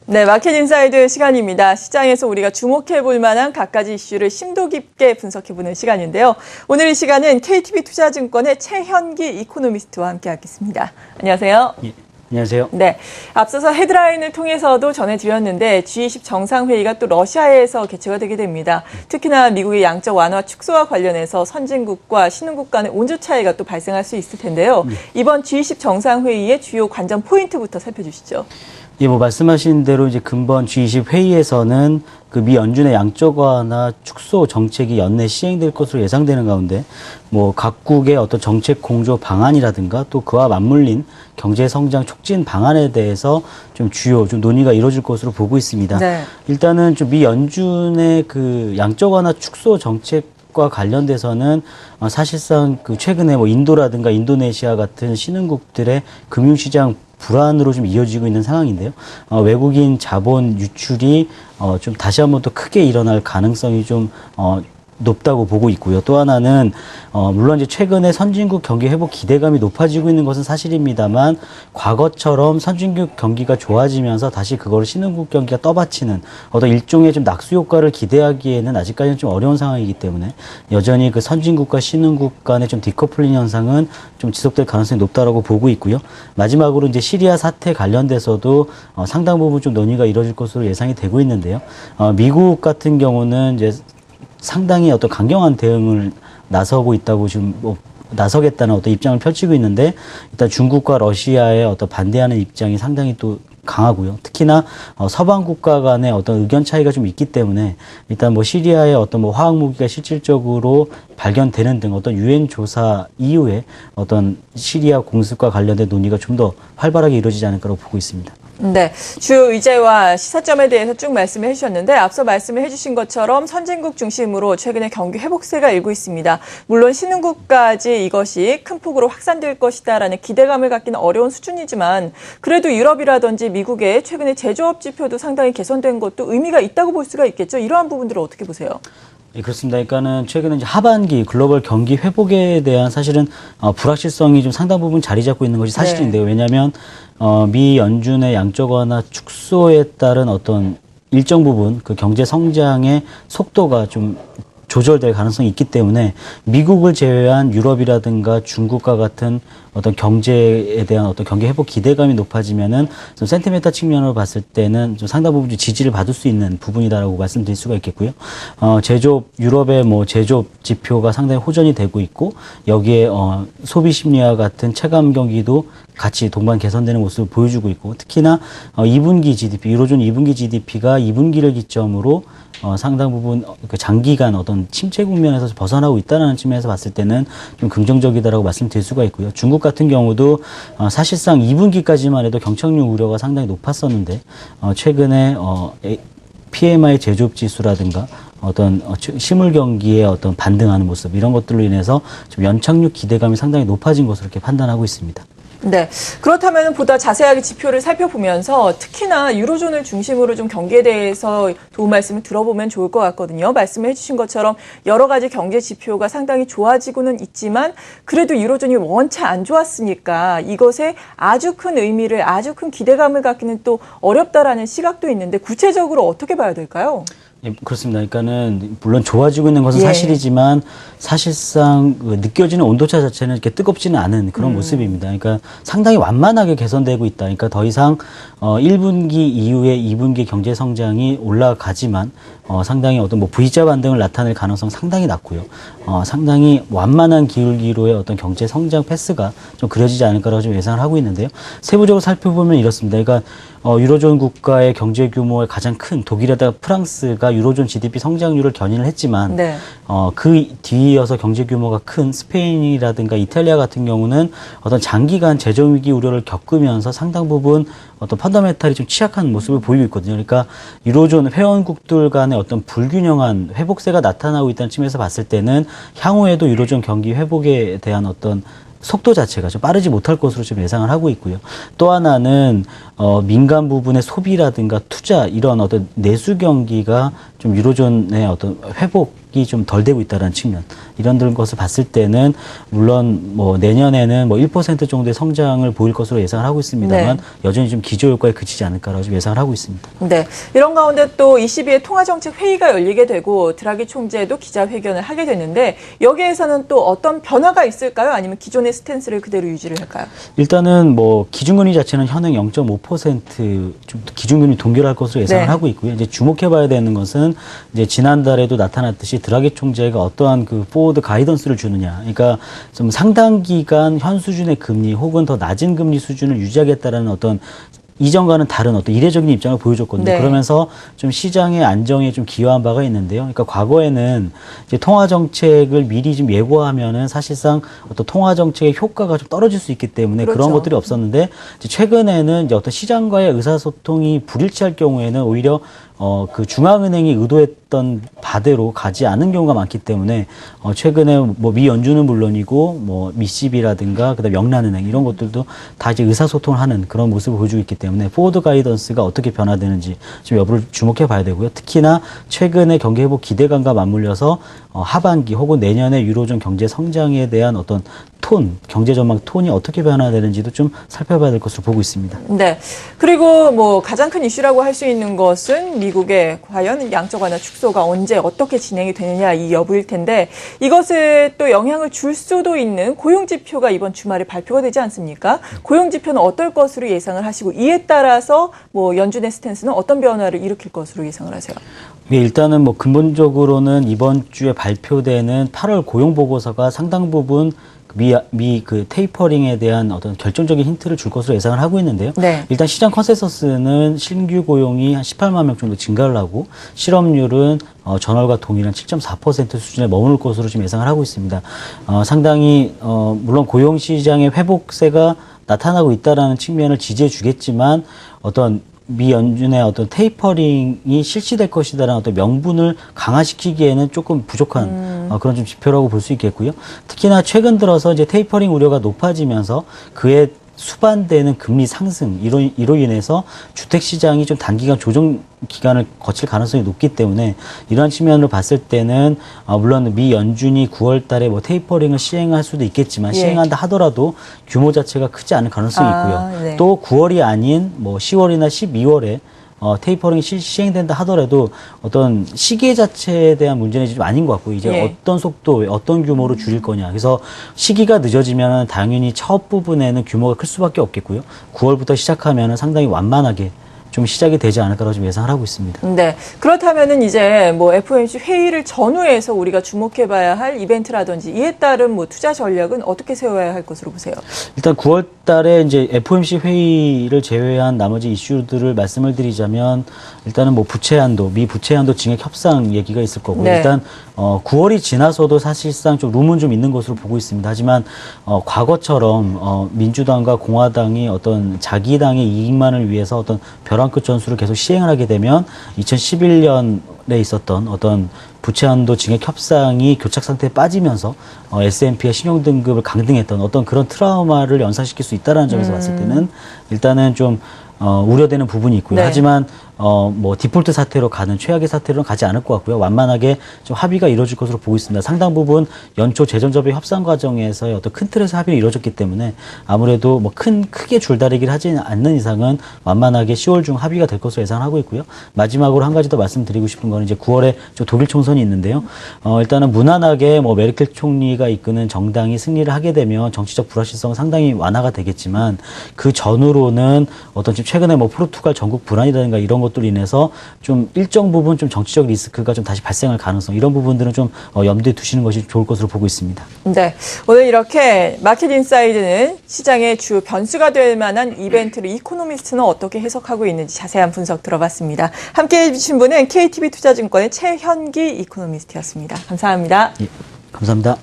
네, 마켓 인사이드 시간입니다. 시장에서 우리가 주목해볼 만한 갖가지 이슈를 심도 깊게 분석해보는 시간인데요. 오늘 이 시간은 KTB 투자증권의 최현기 이코노미스트와 함께하겠습니다. 안녕하세요. 예, 안녕하세요. 네, 앞서서 헤드라인을 통해서도 전해드렸는데 G20 정상회의가 또 러시아에서 개최가 되게 됩니다. 특히나 미국의 양적 완화 축소와 관련해서 선진국과 신흥국 간의 온조 차이가 또 발생할 수 있을 텐데요. 이번 G20 정상회의의 주요 관전 포인트부터 살펴주시죠. 예, 말씀하신 대로 이제 근본 G20 회의에서는 그 미 연준의 양적 완화 축소 정책이 연내 시행될 것으로 예상되는 가운데 각국의 어떤 정책 공조 방안이라든가 또 그와 맞물린 경제 성장 촉진 방안에 대해서 좀 논의가 이루어질 것으로 보고 있습니다. 네. 일단은 좀 미 연준의 그 양적 완화 축소 정책과 관련돼서는 사실상 그 최근에 인도라든가 인도네시아 같은 신흥국들의 금융시장 불안으로 좀 이어지고 있는 상황인데요. 외국인 자본 유출이 좀 다시 한번 또 크게 일어날 가능성이 좀 높다고 보고 있고요. 또 하나는 물론 이제 최근에 선진국 경기 회복 기대감이 높아지고 있는 것은 사실입니다만 과거처럼 선진국 경기가 좋아지면서 다시 그걸 신흥국 경기가 떠받치는 어떤 일종의 좀 낙수 효과를 기대하기에는 아직까지는 좀 어려운 상황이기 때문에 여전히 그 선진국과 신흥국 간의 좀 디커플링 현상은 좀 지속될 가능성이 높다라고 보고 있고요. 마지막으로 이제 시리아 사태 관련돼서도 상당 부분 좀 논의가 이루어질 것으로 예상이 되고 있는데요. 미국 같은 경우는 이제 상당히 어떤 강경한 대응을 나서고 있다고 지금 나서겠다는 어떤 입장을 펼치고 있는데 일단 중국과 러시아의 어떤 반대하는 입장이 상당히 또 강하고요. 특히나 서방 국가 간의 어떤 의견 차이가 좀 있기 때문에 일단 시리아의 어떤 화학 무기가 실질적으로 발견되는 등 어떤 유엔 조사 이후에 어떤 시리아 공습과 관련된 논의가 좀 더 활발하게 이루어지지 않을까라고 보고 있습니다. 네, 주요 의제와 시사점에 대해서 쭉 말씀을 해주셨는데 앞서 말씀을 해주신 것처럼 선진국 중심으로 최근에 경기 회복세가 일고 있습니다. 물론 신흥국까지 이것이 큰 폭으로 확산될 것이다라는 기대감을 갖기는 어려운 수준이지만 그래도 유럽이라든지 미국의 최근에 제조업 지표도 상당히 개선된 것도 의미가 있다고 볼 수가 있겠죠. 이러한 부분들을 어떻게 보세요? 예, 그렇습니다. 그러니까는 최근에 이제 하반기 글로벌 경기 회복에 대한 사실은 불확실성이 좀 상당 부분 자리 잡고 있는 것이 사실인데요. 네. 왜냐하면 미 연준의 양적 완화 축소에 따른 어떤 일정 부분 그 경제 성장의 속도가 좀 조절될 가능성이 있기 때문에 미국을 제외한 유럽이라든가 중국과 같은 어떤 경제에 대한 어떤 경기 회복 기대감이 높아지면은 좀 센티멘탈 측면으로 봤을 때는 좀 상당 부분 지지를 받을 수 있는 부분이다라고 말씀드릴 수가 있겠고요. 제조업 유럽의 제조업 지표가 상당히 호전이 되고 있고 여기에 소비 심리와 같은 체감 경기도 같이 동반 개선되는 모습을 보여주고 있고 특히나 2분기 GDP 유로존 2분기 GDP가 2분기를 기점으로 상당 부분 장기간 어떤 침체 국면에서 벗어나고 있다는 측면에서 봤을 때는 좀 긍정적이다라고 말씀드릴 수가 있고요. 중국 같은 경우도 사실상 2분기까지만 해도 경착륙 우려가 상당히 높았었는데 최근에 PMI 제조업 지수라든가 어떤 실물 경기의 어떤 반등하는 모습 이런 것들로 인해서 좀 연착륙 기대감이 상당히 높아진 것으로 이렇게 판단하고 있습니다. 네. 그렇다면 보다 자세하게 지표를 살펴보면서 특히나 유로존을 중심으로 좀 경기에 대해서 도움 말씀을 들어보면 좋을 것 같거든요. 말씀해 주신 것처럼 여러 가지 경제 지표가 상당히 좋아지고는 있지만 그래도 유로존이 원체 안 좋았으니까 이것에 아주 큰 의미를 아주 큰 기대감을 갖기는 또 어렵다라는 시각도 있는데 구체적으로 어떻게 봐야 될까요? 예, 그렇습니다. 그러니까는 물론 좋아지고 있는 것은 사실이지만 사실상 느껴지는 온도차 자체는 이렇게 뜨겁지는 않은 그런 모습입니다. 그러니까 상당히 완만하게 개선되고 있다. 그러니까 더 이상 1분기 이후에 2분기 경제 성장이 올라가지만 상당히 어떤 V자 반등을 나타낼 가능성 상당히 낮고요. 상당히 완만한 기울기로의 어떤 경제 성장 패스가 좀 그려지지 않을까라고 좀 예상을 하고 있는데요. 세부적으로 살펴보면 이렇습니다. 그러니까 유로존 국가의 경제 규모의 가장 큰 독일에다가 프랑스가 유로존 GDP 성장률을 견인을 했지만 그 뒤이어서 경제 규모가 큰 스페인이라든가 이탈리아 같은 경우는 어떤 장기간 재정 위기 우려를 겪으면서 상당 부분 어떤 펀더멘탈이 좀 취약한 모습을 보이고 있거든요. 그러니까 유로존 회원국들 간의 어떤 불균형한 회복세가 나타나고 있다는 측면에서 봤을 때는 향후에도 유로존 경기 회복에 대한 어떤 속도 자체가 좀 빠르지 못할 것으로 좀 예상을 하고 있고요. 또 하나는 민간 부분의 소비라든가 투자 이런 어떤 내수 경기가 좀 유로존의 어떤 회복 시작이 좀 덜 되고 있다는 측면, 이런 것을 봤을 때는 물론 뭐 내년에는 뭐 1% 정도의 성장을 보일 것으로 예상을 하고 있습니다만, 네. 여전히 좀 기저 효과에 그치지 않을까라고 좀 예상을 하고 있습니다. 네. 이런 가운데 또 22일 통화정책 회의가 열리게 되고 드라기 총재도 기자회견을 하게 됐는데, 여기에서는 또 어떤 변화가 있을까요? 아니면 기존의 스탠스를 그대로 유지를 할까요? 일단은 뭐 기준금리 자체는 현행 0.5% 좀 기준금리 동결할 것으로 예상을 네. 하고 있고요. 이제 주목해봐야 되는 것은 이제 지난달에도 나타났듯이 드라기 총재가 어떠한 그 포워드 가이던스를 주느냐. 그러니까 좀 상당 기간 현 수준의 금리 혹은 더 낮은 금리 수준을 유지하겠다라는 어떤 이전과는 다른 어떤 이례적인 입장을 보여줬거든요. 네. 그러면서 좀 시장의 안정에 좀 기여한 바가 있는데요. 그러니까 과거에는 이제 통화 정책을 미리 좀 예고하면은 사실상 어떤 통화 정책의 효과가 좀 떨어질 수 있기 때문에 그렇죠. 그런 것들이 없었는데, 이제 최근에는 이제 어떤 시장과의 의사소통이 불일치할 경우에는 오히려 그 중앙은행이 의도했던 바대로 가지 않은 경우가 많기 때문에 최근에 뭐 미 연준은 물론이고 뭐 미시비라든가 그다음 영란은행 이런 것들도 다 이제 의사소통을 하는 그런 모습을 보여주고 있기 때문에 포워드 가이던스가 어떻게 변화되는지 좀 여부를 주목해 봐야 되고요. 특히나 최근에 경기 회복 기대감과 맞물려서 하반기 혹은 내년에 유로존 경제 성장에 대한 어떤 톤, 경제 전망 톤이 어떻게 변화되는지도 좀 살펴봐야 될 것으로 보고 있습니다. 네. 그리고 뭐 가장 큰 이슈라고 할 수 있는 것은 미국의 과연 양적 완화 축소가 언제 어떻게 진행이 되느냐 이 여부일 텐데, 이것을 또 영향을 줄 수도 있는 고용 지표가 이번 주말에 발표가 되지 않습니까? 고용 지표는 어떨 것으로 예상을 하시고, 이에 따라서 뭐 연준의 스탠스는 어떤 변화를 일으킬 것으로 예상을 하세요? 예, 일단은 뭐 근본적으로는 이번 주에 발표되는 8월 고용 보고서가 상당 부분 그 테이퍼링에 대한 어떤 결정적인 힌트를 줄 것으로 예상을 하고 있는데요. 네. 일단 시장 컨센서스는 신규 고용이 한 18만 명 정도 증가를 하고, 실업률은 전월과 동일한 7.4% 수준에 머무를 것으로 지금 예상을 하고 있습니다. 상당히 물론 고용 시장의 회복세가 나타나고 있다라는 측면을 지지해 주겠지만, 어떤 미 연준의 어떤 테이퍼링이 실시될 것이다라는 어떤 명분을 강화시키기에는 조금 부족한 그런 좀 지표라고 볼 수 있겠고요. 특히나 최근 들어서 이제 테이퍼링 우려가 높아지면서 그에 수반되는 금리 상승 이로 인해서 주택 시장이 좀 단기간 조정 기간을 거칠 가능성이 높기 때문에, 이러한 측면으로 봤을 때는 물론 미 연준이 9월 달에 뭐 테이퍼링을 시행할 수도 있겠지만, 예. 시행한다 하더라도 규모 자체가 크지 않은 가능성이 있고요. 네. 또 9월이 아닌 뭐 10월이나 12월에 테이퍼링이 시행된다 하더라도 어떤 시기 자체에 대한 문제는 좀 아닌 것 같고, 이제 예. 어떤 속도, 어떤 규모로 줄일 거냐. 그래서 시기가 늦어지면 당연히 첫 부분에는 규모가 클 수밖에 없겠고요. 9월부터 시작하면 상당히 완만하게 좀 시작이 되지 않을까라고 좀 예상을 하고 있습니다. 네. 그렇다면은 이제 뭐 FOMC 회의를 전후해서 우리가 주목해봐야 할 이벤트라든지 이에 따른 뭐 투자 전략은 어떻게 세워야 할 것으로 보세요? 일단 9월 달에 이제 FOMC 회의를 제외한 나머지 이슈들을 말씀을 드리자면, 일단은 뭐 부채 한도, 미 부채 한도 증액 협상 얘기가 있을 거고요. 네. 일단 9월이 지나서도 사실상 좀 룸은 좀 있는 것으로 보고 있습니다. 하지만 과거처럼 민주당과 공화당이 어떤 자기 당의 이익만을 위해서 어떤 벼랑 끝 전술을 계속 시행을 하게 되면 2011년에 있었던 어떤 부채 한도 증액 협상이 교착 상태에 빠지면서 S&P의 신용 등급을 강등했던 어떤 그런 트라우마를 연상시킬 수 있다는 점에서 봤을 때는 일단은 좀 우려되는 부분이 있고요. 네. 하지만 뭐 디폴트 사태로 가는 최악의 사태로는 가지 않을 것 같고요. 완만하게 좀 합의가 이루어질 것으로 보고 있습니다. 상당 부분 연초 재정접의 협상 과정에서의 어떤 큰 틀에서 합의가 이루어졌기 때문에 아무래도 뭐 크게 줄다리기를 하지 않는 이상은 완만하게 10월 중 합의가 될 것으로 예상하고 있고요. 마지막으로 한 가지 더 말씀드리고 싶은 거는 이제 9월에 독일 총선이 있는데요. 일단은 무난하게 뭐 메르켈 총리가 이끄는 정당이 승리를 하게 되면 정치적 불확실성은 상당히 완화가 되겠지만, 그 전후로는 어떤 지금 최근에 뭐 포르투갈 전국 불안이라든가 이런 것들로 인해서 좀 일정 부분 좀 정치적 리스크가 좀 다시 발생할 가능성, 이런 부분들은 좀 염두에 두시는 것이 좋을 것으로 보고 있습니다. 네. 오늘 이렇게 마켓 인사이드는 시장의 주 변수가 될 만한 이벤트를 이코노미스트는 어떻게 해석하고 있는지 자세한 분석 들어봤습니다. 함께해 주신 분은 KTB 투자증권의 최현기 이코노미스트였습니다. 감사합니다. 예, 감사합니다.